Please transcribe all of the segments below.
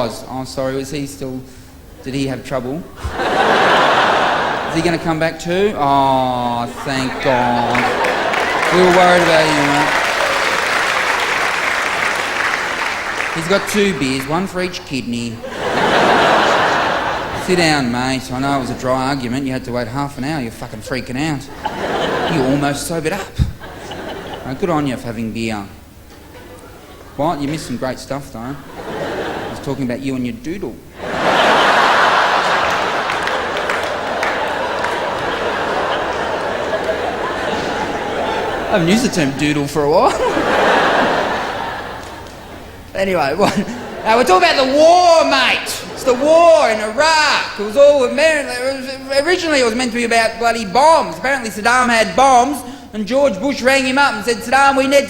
was. Oh, sorry, was he still... Did he have trouble? Is he going to come back too? Oh, thank God. We were worried about you, mate. He's got 2 beers, 1 for each kidney. Sit down, mate. I know it was a dry argument. You had to wait half an hour. You're fucking freaking out. You almost sobered up. Good on you for having beer. What? You missed some great stuff, though. I was talking about you and your doodle. I haven't used the term doodle for a while. Anyway, we're talking about the war, mate. It's the war in Iraq. It was all originally it was meant to be about bloody bombs. Apparently Saddam had bombs, and George Bush rang him up and said, Saddam, we need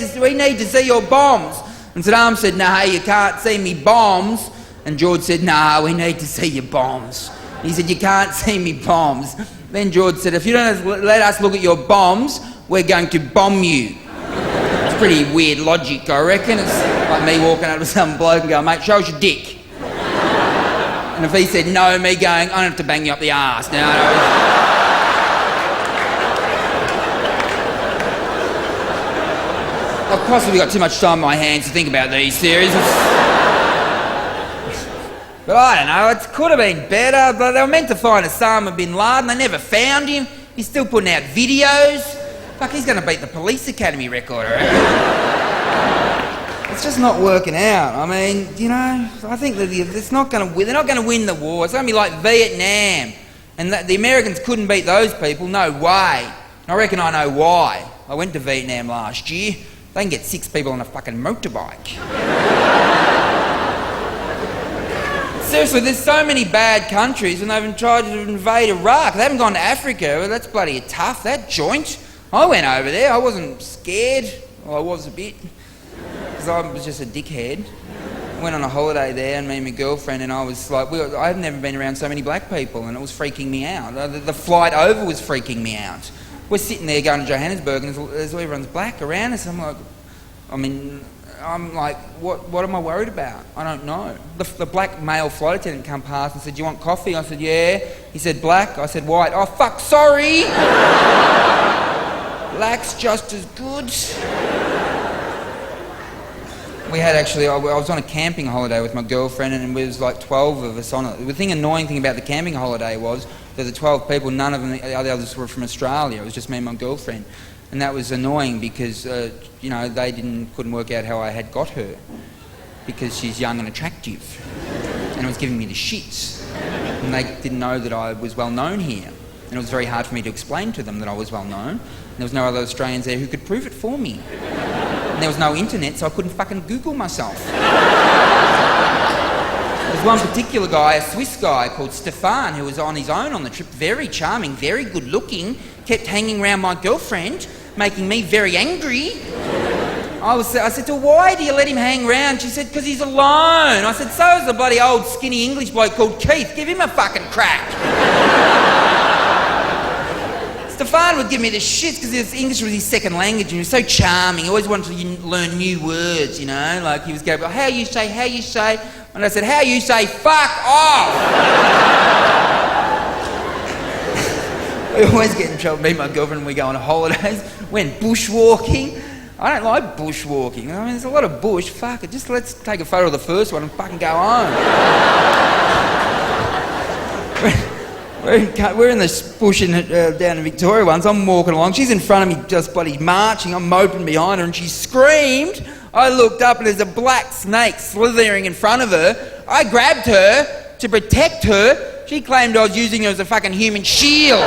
to see your bombs. And Saddam said, nah, you can't see me bombs. And George said, nah, we need to see your bombs. He said, you can't see me bombs. Then George said, if you don't let us look at your bombs, we're going to bomb you. It's pretty weird logic, I reckon. It's like me walking up to some bloke and going, mate, show us your dick. And if he said no, me going, I don't have to bang you up the arse. Now, I've possibly got too much time on my hands to think about these theories. But I don't know, it could have been better. But they were meant to find Osama bin Laden. They never found him. He's still putting out videos. Fuck, he's going to beat the Police Academy record, I reckon. It's just not working out. I mean, you know, I think that it's not going to win. They're not going to win the war. It's going to be like Vietnam. And the Americans couldn't beat those people. No way. I reckon I know why. I went to Vietnam last year. They can get 6 people on a fucking motorbike. Seriously, there's so many bad countries and they've tried to invade Iraq. They haven't gone to Africa. Well, that's bloody tough, that joint. I went over there. I wasn't scared. Well, I was a bit. Because I was just a dickhead. I went on a holiday there and me and my girlfriend and I was like, I've never been around so many black people and it was freaking me out. The flight over was freaking me out. We're sitting there going to Johannesburg and everyone's black around us. I'm like, what am I worried about? I don't know. The black male flight attendant come past and said, do you want coffee? I said, yeah. He said, black? I said, white. Oh, fuck, sorry. Black's just as good. We had actually, I was on a camping holiday with my girlfriend and there was like 12 of us on it. The annoying thing about the camping holiday was there were 12 people, none of them, the others were from Australia. It was just me and my girlfriend. And that was annoying because, you know, they couldn't work out how I had got her because she's young and attractive. And it was giving me the shits. And they didn't know that I was well known here. And it was very hard for me to explain to them that I was well known. And there was no other Australians there who could prove it for me. And there was no internet, so I couldn't fucking Google myself. There's one particular guy, a Swiss guy called Stefan, who was on his own on the trip, very charming, very good looking, kept hanging around my girlfriend, making me very angry. I said to her, why do you let him hang around? She said, because he's alone. I said, so is the bloody old skinny English bloke called Keith. Give him a fucking crack. Stefan would give me the shit because English was his second language and he was so charming. He always wanted to learn new words, you know, like he was going, how you say, and I said, how you say, fuck off. We always get in trouble, me and my girlfriend, when we go on holidays. Went bushwalking. I don't like bushwalking. I mean, there's a lot of bush. Fuck it, just let's take a photo of the first one and fucking go home. We're in this bush down in Victoria once. I'm walking along. She's in front of me just bloody marching. I'm moping behind her and she screamed. I looked up and there's a black snake slithering in front of her. I grabbed her to protect her. She claimed I was using her as a fucking human shield.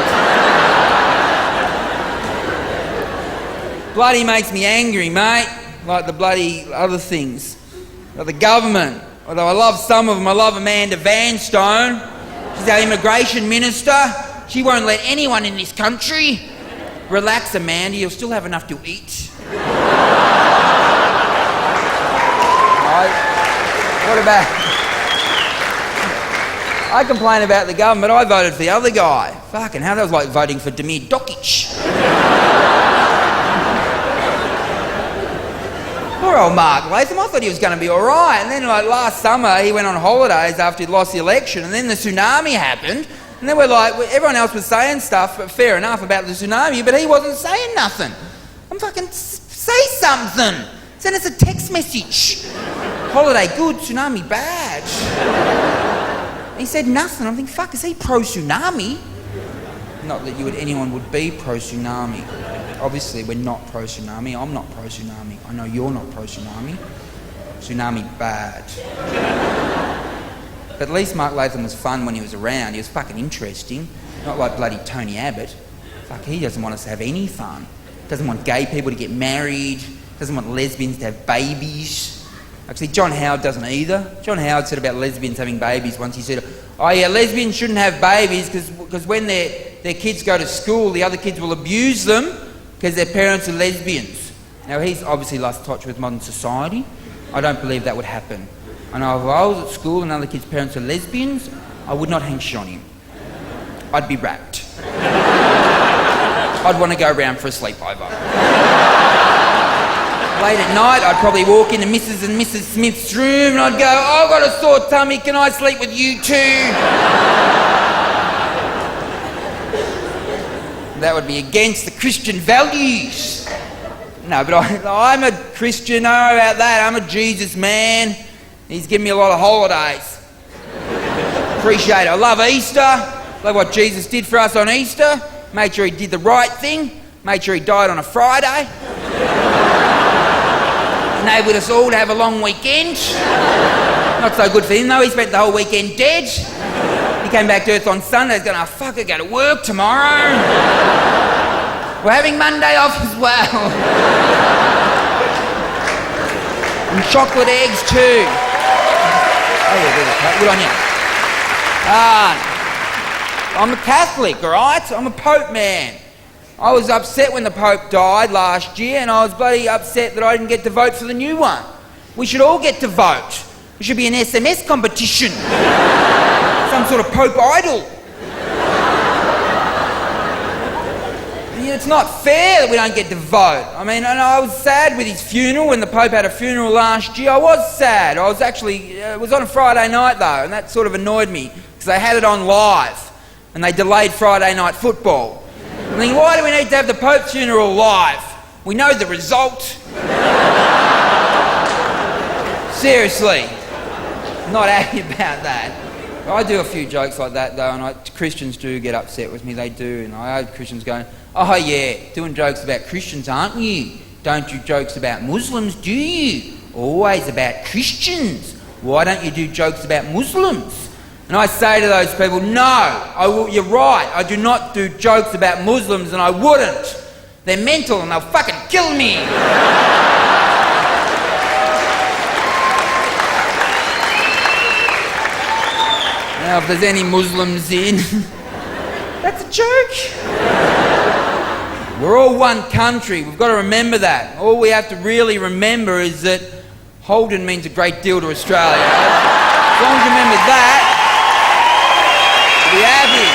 Bloody makes me angry, mate. Like the bloody other things. Like the government. Although I love some of them. I love Amanda Vanstone. She's our immigration minister. She won't let anyone in this country. Relax, Amanda. You'll still have enough to eat. What about... I complain about the government. I voted for the other guy. Fucking hell, that was like voting for Damir Dokic. Poor old Mark Latham, I thought he was going to be all right. And then like last summer, he went on holidays after he'd lost the election, and then the tsunami happened. And then we're like, everyone else was saying stuff, but fair enough, about the tsunami, but he wasn't saying nothing. I'm fucking, say something. Send us a text message. Holiday good, tsunami bad. He said nothing. I'm thinking, fuck, is he pro-tsunami? Not that anyone would be pro-tsunami. Obviously, we're not pro-tsunami. I'm not pro-tsunami. I know you're not pro-tsunami. Tsunami bad. But at least Mark Latham was fun when he was around. He was fucking interesting. Not like bloody Tony Abbott. Fuck, he doesn't want us to have any fun. Doesn't want gay people to get married. Doesn't want lesbians to have babies. Actually, John Howard doesn't either. John Howard said about lesbians having babies once. He said, oh yeah, lesbians shouldn't have babies because when their kids go to school, the other kids will abuse them because their parents are lesbians. Now, he's obviously lost touch with modern society. I don't believe that would happen. I know if I was at school and other kids' parents are lesbians, I would not hang shit on him. I'd be wrapped. I'd want to go round for a sleepover. Late at night, I'd probably walk into Mrs. and Mrs. Smith's room and I'd go, oh, I've got a sore tummy, can I sleep with you too? That would be against the Christian values. No, but I'm a Christian, I know about that. I'm a Jesus man. He's given me a lot of holidays. Appreciate it. I love Easter. Love what Jesus did for us on Easter. Made sure he did the right thing. Made sure he died on a Friday. Enabled us all to have a long weekend. Not so good for him though. He spent the whole weekend dead. He came back to Earth on Sunday. He's going, oh fuck, I go to work tomorrow. We're having Monday off as well. And chocolate eggs too. Oh yeah, good on you. I'm a Catholic, alright? I'm a Pope man. I was upset when the Pope died last year and I was bloody upset that I didn't get to vote for the new one. We should all get to vote. There should be an SMS competition. Some sort of Pope idol. It's not fair that we don't get to vote. I mean, and I was sad with his funeral when the Pope had a funeral last year. I was sad. I was actually, it was on a Friday night though, and that sort of annoyed me because they had it on live and they delayed Friday night football. I mean, why do we need to have the Pope's funeral live? We know the result. Seriously. Not happy about that. I do a few jokes like that though, and Christians do get upset with me, they do, and I heard Christians going, oh yeah, doing jokes about Christians, aren't you? Don't do jokes about Muslims, do you? Always about Christians. Why don't you do jokes about Muslims? And I say to those people, no, you're right, I do not do jokes about Muslims and I wouldn't. They're mental and they'll fucking kill me. Now, if there's any Muslims in, that's a joke. We're all one country. We've got to remember that. All we have to really remember is that Holden means a great deal to Australia. As long as you remember that, we'll be happy.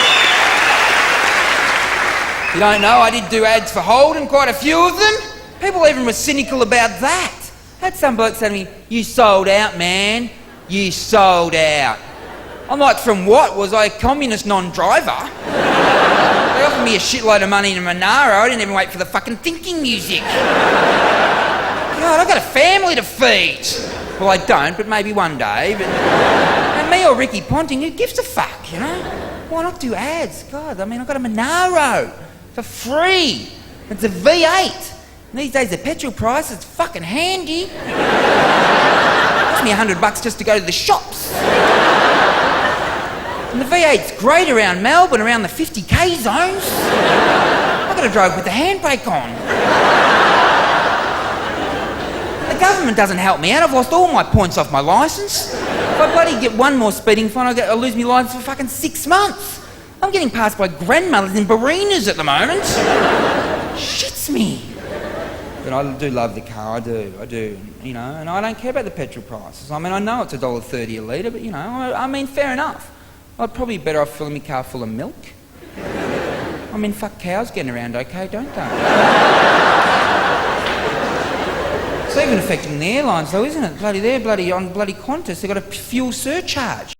If you don't know, I did do ads for Holden, quite a few of them. People even were cynical about that. I had some bloke say to me, you sold out, man. You sold out. I'm like, from what? Was I a communist non-driver? They offered me a shitload of money in a Monaro. I didn't even wait for the fucking thinking music. God, I've got a family to feed. Well, I don't, but maybe one day. But and me or Ricky Ponting, who gives a fuck, you know? Why not do ads? God, I mean, I've got a Monaro for free. It's a V8. And these days, the petrol price is fucking handy. It costs me $100 just to go to the shops. And the V8's great around Melbourne, around the 50k zones. I've got to drive with the handbrake on. The government doesn't help me out. I've lost all my points off my licence. If I bloody get one more speeding fine, I'll lose my licence for fucking 6 months. I'm getting passed by grandmothers in Barinas at the moment. Shits me. But I do love the car, I do, you know, and I don't care about the petrol prices. I mean, I know it's $1.30 a litre, but you know, I mean, fair enough. I'd probably be better off filling my car full of milk. I mean, fuck, cows getting around okay, don't they? It's even affecting the airlines though, isn't it? They're bloody on bloody Qantas, they've got a fuel surcharge.